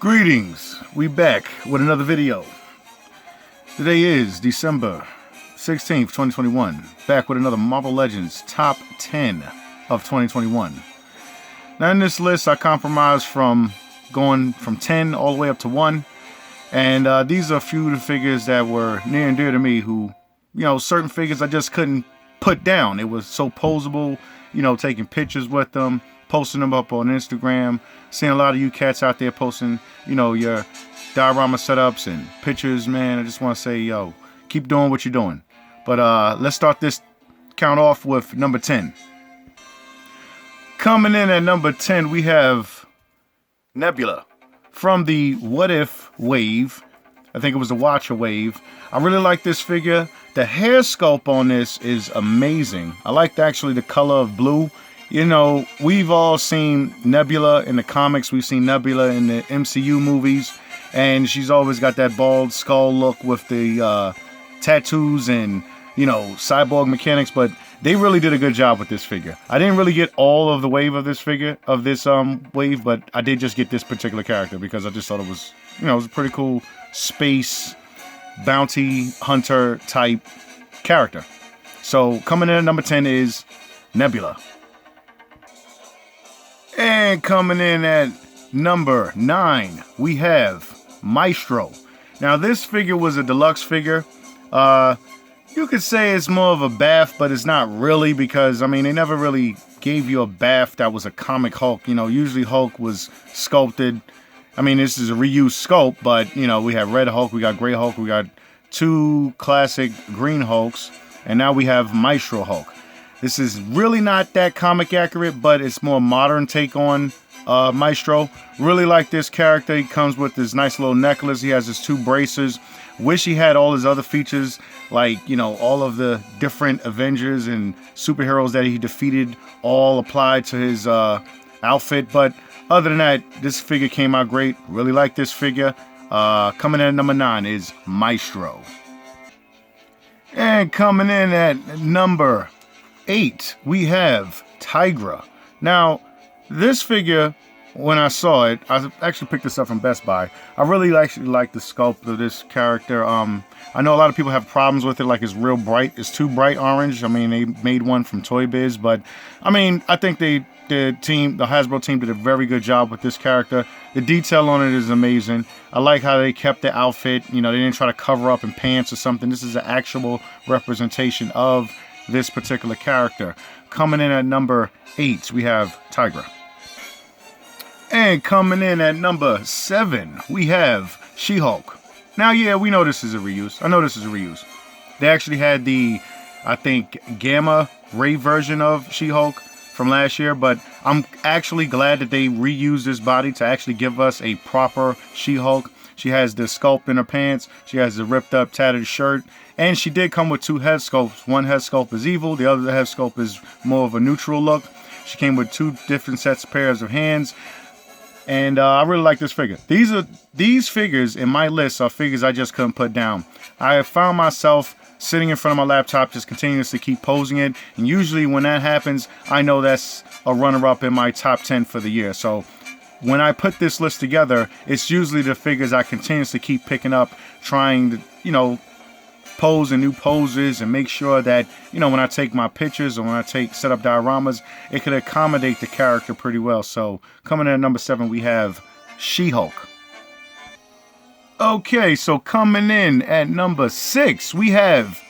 Greetings, we back with another video. Today is December 16th, 2021. Back with another Marvel Legends Top 10 of 2021. Now in this list, I compromised from going from 10 all the way up to 1. And these are a few of the figures that were near and dear to me who, certain figures I just couldn't put down. It was so posable, taking pictures with them, posting them up on Instagram, seeing a lot of you cats out there posting, your diorama setups and pictures, man. I just want to say, keep doing what you're doing. But let's start this count off with number 10. Coming in at number 10, we have Nebula from the What If wave. I think it was the Watcher wave. I really like this figure. The hair sculpt on this is amazing. I like actually the color of blue. We've all seen Nebula in the comics. We've seen Nebula in the MCU movies. And she's always got that bald skull look with the tattoos and, cyborg mechanics. But they really did a good job with this figure. I didn't really get all of the wave of this figure, of this wave. But I did just get this particular character because I just thought it was, it was a pretty cool space bounty hunter type character. So coming in at number 10 is Nebula. And coming in at number 9, we have Maestro. Now, this figure was a deluxe figure. You could say it's more of a bath, but it's not really because, they never really gave you a bath that was a comic Hulk. Usually Hulk was sculpted. This is a reused sculpt, but, we have Red Hulk, we got Gray Hulk, we got 2 classic Green Hulks, and now we have Maestro Hulk. This is really not that comic accurate, but it's more modern take on Maestro. Really like this character. He comes with this nice little necklace. He has his 2 braces. Wish he had all his other features, like, all of the different Avengers and superheroes that he defeated all applied to his outfit. But other than that, this figure came out great. Really like this figure. Coming in at number 9 is Maestro. And coming in at number 8, we have Tigra. Now, this figure, when I saw it, I actually picked this up from Best Buy. I really actually like the sculpt of this character. I know a lot of people have problems with it, like it's real bright. It's too bright orange. They made one from Toy Biz, but I think the Hasbro team did a very good job with this character. The detail on it is amazing. I like how they kept the outfit. They didn't try to cover up in pants or something. This is an actual representation of this particular character. Coming in at number 8, we have Tigra. And coming in at number 7, we have SheHulk. Now, yeah, we know this is a reuse. I know this is a reuse. They actually had the, I think, Gamma Ray version of SheHulk from last year, but I'm actually glad that they reused this body to actually give us a proper SheHulk. She has the sculpt in her pants. She has the ripped up, tattered shirt. And she did come with 2 head sculpts. One head sculpt is evil. The other head sculpt is more of a neutral look. She came with 2 different pairs of hands. And I really like this figure. These figures in my list are figures I just couldn't put down. I have found myself sitting in front of my laptop just continuously keep posing it. And usually when that happens, I know that's a runner-up in my top 10 for the year. So when I put this list together, it's usually the figures I continuously keep picking up, trying to, pose in new poses and make sure that, when I take my pictures or when I set up dioramas, it could accommodate the character pretty well. So coming in at number 7, we have SheHulk. Okay, so coming in at number 6, we have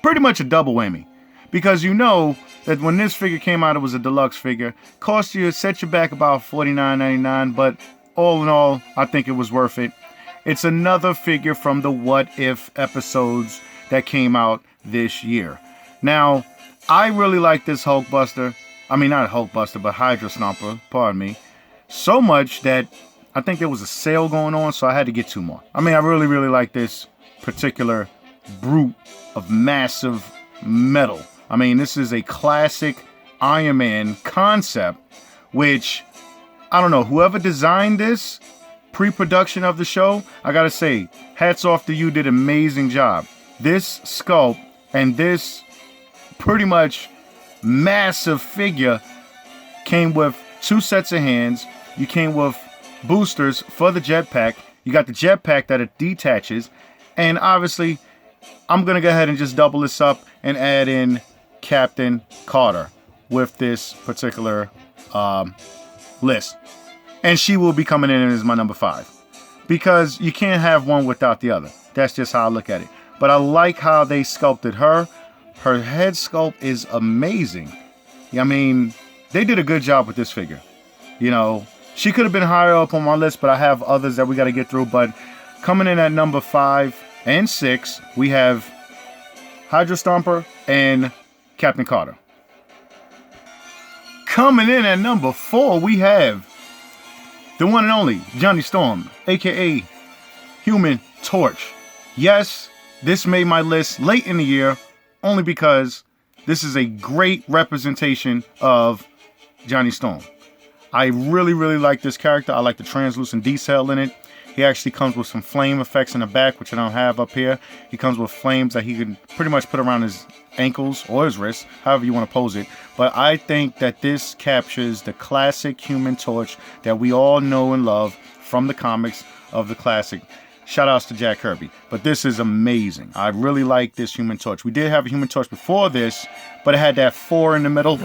pretty much a double whammy. Because that when this figure came out, it was a deluxe figure. Set you back about $49.99, but all in all, I think it was worth it. It's another figure from the What If episodes that came out this year. Now, I really like this Hulkbuster. Not Hulkbuster, but Hydra Sniper, pardon me. So much that I think there was a sale going on, so I had to get 2 more. I really, really like this particular brute of massive metal. This is a classic Iron Man concept, which, I don't know, whoever designed this pre-production of the show, I gotta say, hats off to you, did an amazing job. This sculpt and this pretty much massive figure came with 2 sets of hands. You came with boosters for the jetpack. You got the jetpack that it detaches. And obviously, I'm going to go ahead and just double this up and add in Captain Carter with this particular list. And she will be coming in as my number 5. Because you can't have one without the other. That's just how I look at it. But I like how they sculpted her. Her head sculpt is amazing. I mean, they did a good job with this figure. You know, she could have been higher up on my list, but I have others that we got to get through. But coming in at number 5 and 6, we have Hydra Sniper and Captain Carter. Coming in at number 4, we have the one and only Johnny Storm, aka Human Torch. Yes, this made my list late in the year, only because this is a great representation of Johnny Storm. I really, really like this character. I like the translucent detail in it. He actually comes with some flame effects in the back, which I don't have up here. He comes with flames that he can pretty much put around his ankles or his wrists, however you want to pose it. But I think that this captures the classic Human Torch that we all know and love from the comics of the classic. Shout outs to Jack Kirby. But this is amazing. I really like this Human Torch. We did have a Human Torch before this, but it had that 4 in the middle.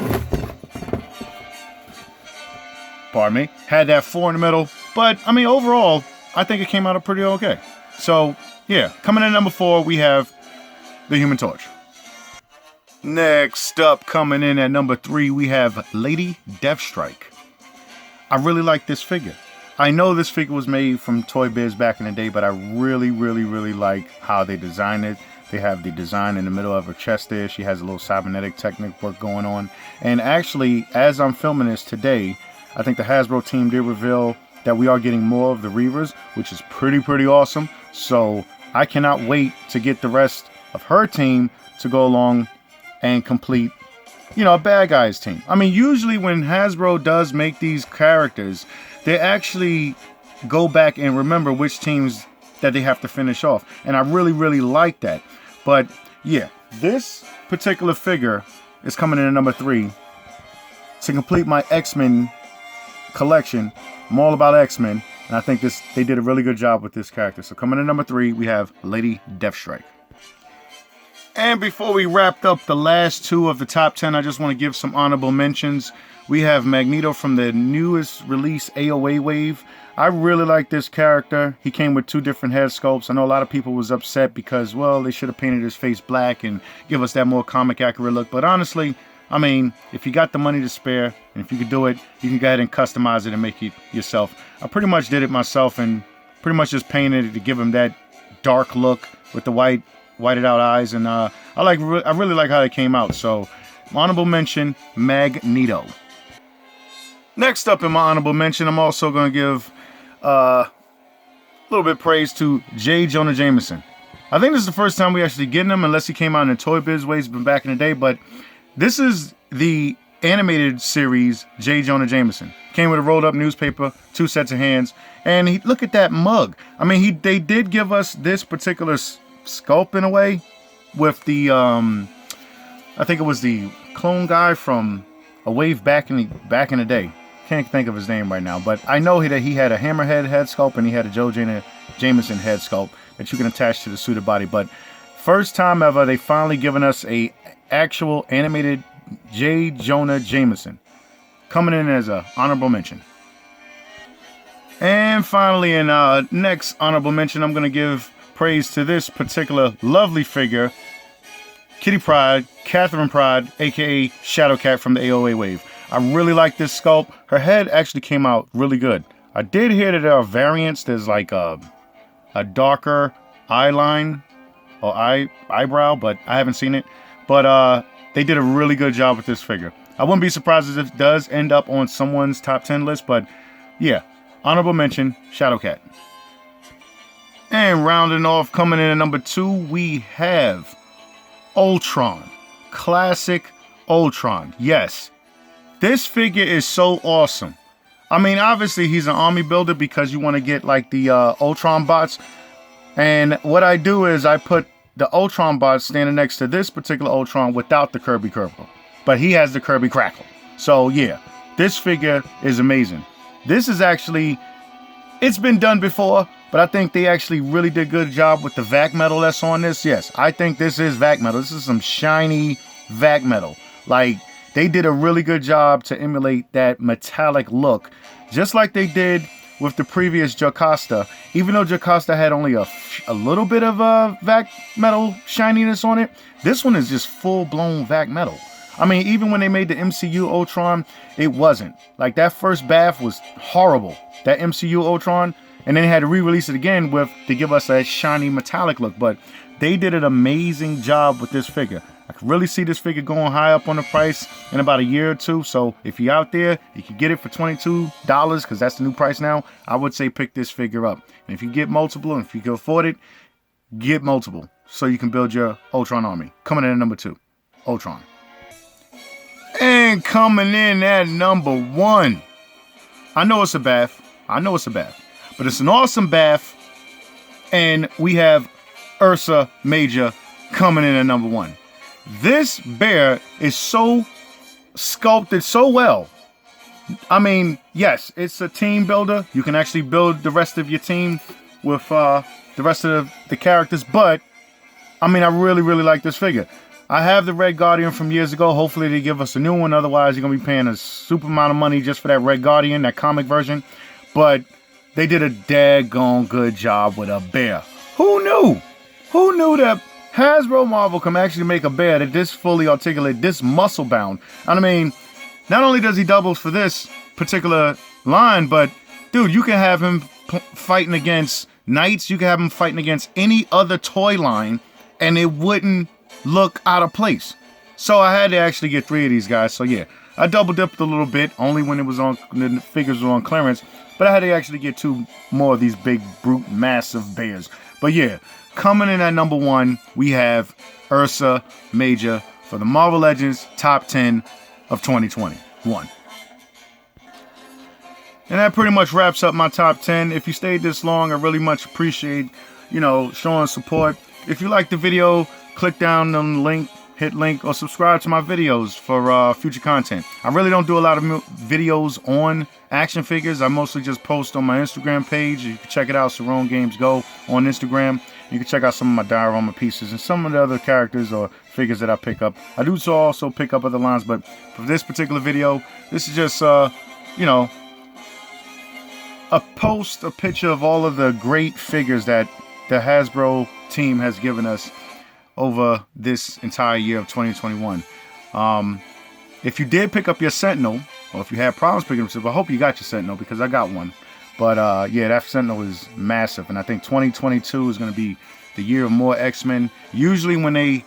Pardon me. Had that 4 in the middle. But, I mean, overall, I think it came out pretty okay. So, yeah. Coming in at number 4, we have the Human Torch. Next up, coming in at number 3, we have Lady Deathstrike. I really like this figure. I know this figure was made from Toy Biz back in the day, but I really, really, really like how they designed it. They have the design in the middle of her chest there. She has a little cybernetic technique work going on. And actually, as I'm filming this today, I think the Hasbro team did reveal that we are getting more of the Reavers, which is pretty awesome. So I cannot wait to get the rest of her team to go along and complete, you know, a bad guys team. I mean, usually when Hasbro does make these characters, they actually go back and remember which teams that they have to finish off. And I really, really like that. But yeah, this particular figure is coming in at number 3 to complete my X-Men collection. I'm all about X-Men, and I think they did a really good job with this character. So coming in at number 3, we have Lady Deathstrike. And before we wrapped up the last 2 of the top 10, I just want to give some honorable mentions. We have Magneto from the newest release AOA wave. I really like this character. He came with 2 different head sculpts. I know a lot of people was upset because, well, they should have painted his face black and give us that more comic accurate look. But honestly, I mean, if you got the money to spare, and if you could do it, you can go ahead and customize it and make it yourself. I pretty much did it myself and pretty much just painted it to give him that dark look with the whited out eyes. And I really like how it came out. So, honorable mention, Magneto. Next up in my honorable mention, I'm also going to give a little bit of praise to Jonah Jameson. I think this is the first time we actually getting him, unless he came out in the Toy Biz ways back in the day. But this is the animated series Jonah Jameson. Came with a rolled up newspaper, 2 sets of hands, and look at that mug. I mean, they did give us this particular sculpt in a way with the I think it was the clone guy from a wave back in the day. Can't think of his name right now, but I know that he had a Hammerhead head sculpt and he had a Jonah Jameson head sculpt that you can attach to the suited body. But first time ever, they finally given us a actual animated Jonah Jameson, coming in as a honorable mention. And finally, in next honorable mention, I'm going to give praise to this particular lovely figure, Kitty Pryde, Catherine Pryde, aka Shadowcat from the AOA wave. I really like this sculpt. Her head actually came out really good. I did hear that there are variants. There's like a darker eye line or eyebrow, but I haven't seen it. But they did a really good job with this figure. I wouldn't be surprised if it does end up on someone's top 10 list, but yeah, honorable mention, Shadowcat. And rounding off, coming in at number 2, we have Ultron. Classic Ultron. Yes, this figure is so awesome. I mean, obviously he's an army builder because you want to get like the Ultron bots. And what I do is I put the Ultron bot standing next to this particular Ultron without the Kirby Crackle. But he has the Kirby Crackle. So yeah, this figure is amazing. This is actually it's been done before, but I think they actually really did a good job with the vac metal that's on this. Yes, I think this is vac metal. This is some shiny vac metal. Like, they did a really good job to emulate that metallic look, just like they did with the previous Jocasta. Even though Jocasta had only a little bit of vac metal shininess on it, this one is just full-blown vac metal. I mean, even when they made the MCU Ultron, it wasn't. Like, that first bath was horrible, that MCU Ultron, and then they had to re-release it again to give us that shiny metallic look. But they did an amazing job with this figure. I can really see this figure going high up on the price in about a year or two. So if you're out there, you can get it for $22, because that's the new price now. I would say pick this figure up. And if you get multiple, and if you can afford it, get multiple so you can build your Ultron army. Coming in at number 2, Ultron. And coming in at number 1, I know it's a bath. But it's an awesome bath. And we have Ursa Major coming in at number 1. This bear is so sculpted so well. I mean, yes, it's a team builder. You can actually build the rest of your team with the rest of the characters. But, I mean, I really, really like this figure. I have the Red Guardian from years ago. Hopefully they give us a new one. Otherwise, you're going to be paying a super amount of money just for that Red Guardian, that comic version. But they did a daggone good job with a bear. Who knew? Who knew that Hasbro Marvel can actually make a bear that this fully articulate, this muscle bound? I mean, not only does he doubles for this particular line, but dude, you can have him fighting against knights. You can have him fighting against any other toy line, and it wouldn't look out of place. So I had to actually get 3 of these guys. So yeah, I double dipped a little bit, only when it was on, the figures were on clearance. But I had to actually get 2 more of these big, brute, massive bears. But yeah, coming in at number 1, we have Ursa Major for the Marvel Legends Top 10 of 2021. And that pretty much wraps up my top 10. If you stayed this long, I really much appreciate, showing support. If you liked the video, click down on the link, hit link, or subscribe to my videos for future content. I really don't do a lot of videos on action figures. I mostly just post on my Instagram page. You can check it out, Cerrone Games Go on Instagram. You can check out some of my diorama pieces and some of the other characters or figures that I pick up. I do also pick up other lines, but for this particular video, this is just, a picture of all of the great figures that the Hasbro team has given us over this entire year of 2021. If you did pick up your Sentinel, or if you had problems picking up, I hope you got your Sentinel, because I got one. But yeah, that Sentinel is massive, and I think 2022 is going to be the year of more X-Men. Usually when they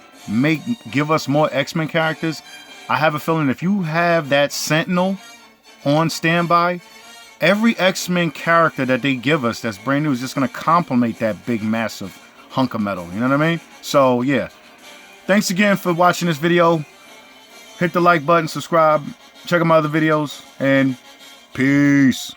give us more X-Men characters, I have a feeling if you have that Sentinel on standby, every X-Men character that they give us that's brand new is just going to complement that big, massive hunk of metal. You know what I mean? So yeah, thanks again for watching this video. Hit the like button, subscribe, check out my other videos, and peace.